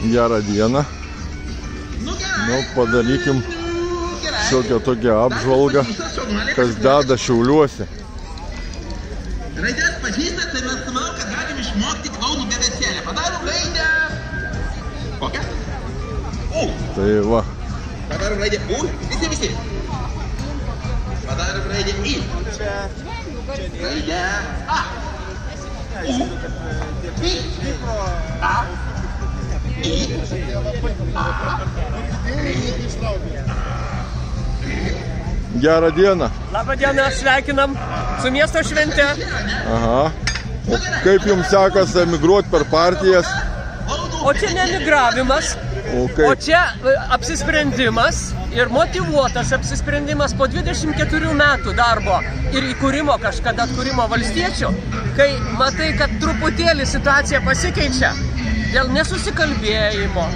Gerą dieną. Nu, padarykim šiokią tokią apžvalgą, kas deda Šiauliuose. Raidės pažįstat, tai mes manau, kad galim išmokti klounų debesėlę. Padarom raidę. Kokią? U. Tai va. Padarom raidę U. Visi. Padarom raidę I. Raidę A. U. I. A. I. A. Gerą dieną. Labą dieną, sveikinam su miesto švente. Aha. O kaip jums sekasi emigruoti per partijas? O čia ne emigravimas, o čia apsisprendimas ir motyvuotas apsisprendimas po 24 metų darbo ir įkūrimo kažkada atkūrimo valstiečių, kai matai, kad truputėlį situacija pasikeičia dėl nesusikalbėjimo.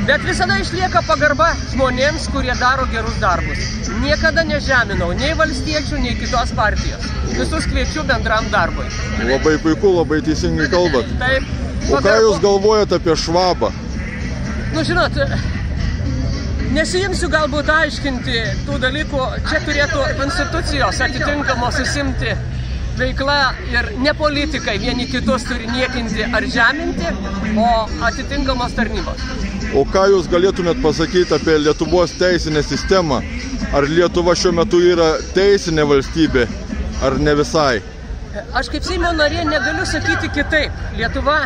Bet visada išlieka pagarba žmonėms, kurie daro gerus darbus. Niekada nežeminau nei valstiečių, nei kitos partijos. Visus kviečiu bendram darbui. Labai puiku, labai teisingai kalbat. Taip. O ką jūs galvojate apie Švabą? Nu, žinot, nesiimsiu galbūt aiškinti tų dalykų. Čia turėtų institucijos atitinkamos užsiimti veikla ir ne politikai vieni kitus turi niekinti ar žeminti, o atitinkamos tarnybos. O ką jūs galėtumėt pasakyti apie Lietuvos teisinę sistemą? Ar Lietuva šiuo metu yra teisinė valstybė, ar ne visai? Aš kaip Seimo narė negaliu sakyti kitaip. Lietuva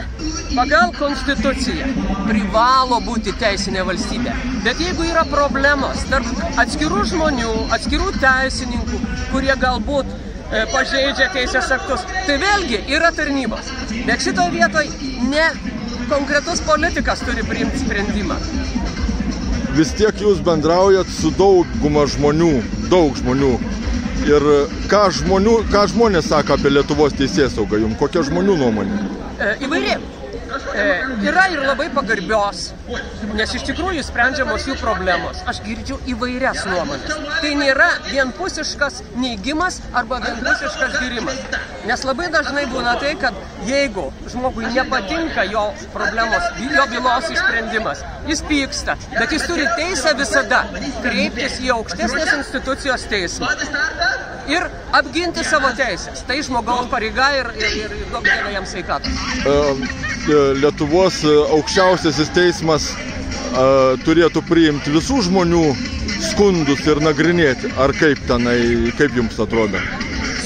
pagal konstituciją privalo būti teisinė valstybė. Bet jeigu yra problemos tarp atskirų žmonių, atskirų teisininkų, kurie galbūt pažeidžia teisės aktus, tai vėlgi yra tarnybos. Bet šitoje vietoje ne konkretus politikas turi priimti sprendimą. Vis tiek jūs bendraujat su dauguma žmonių, daug žmonių. Ir ką žmonės sako apie Lietuvos teisėsaugą jums? Kokia žmonių nuomonė? Įvairiai. Yra ir labai pagarbios, nes iš tikrųjų sprendžiamos jų problemos. Aš girdžiu įvairias nuomonės. Tai nėra vienpusiškas neigimas arba vienpusiškas gyrimas. Nes labai dažnai būna tai, kad jeigu žmogui nepatinka jo problemos, jo bylos išsprendimas, jis pyksta, bet jis turi teisę visada kreiptis į aukštesnės institucijos teismą ir apginti savo teisės. Tai žmogaus pareiga ir daug dievą jam sveikatos. Lietuvos aukščiausiasis teismas turėtų priimti visų žmonių skundus ir nagrinėti. Ar kaip tenai, kaip jums atrodo?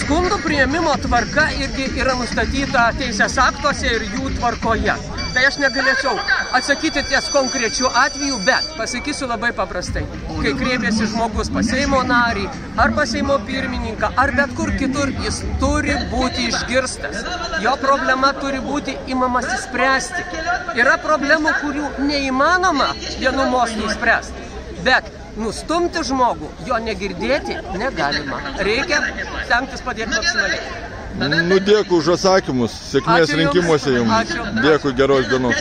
Skundų priėmimo tvarka irgi yra nustatyta teisės aktuose ir jų tvarkoje. Tai aš negalėčiau atsakyti ties konkrečių atvejų, bet pasakysiu labai paprastai. Kai kreipiasi žmogus pas Seimo narį, arba Seimo pirmininką, ar bet kur kitur, jis turi būti išgirstas. Jo problema turi būti imamasi spręsti. Yra problemų, kurių neįmanoma vienu mostu spręsti. Bet nustumti žmogų, jo negirdėti negalima. Reikia stengtis padėti maksimaliai. Nu, dėkui už atsakymus. Sėkmės rinkimuose jums. Dėkui, geros dienos.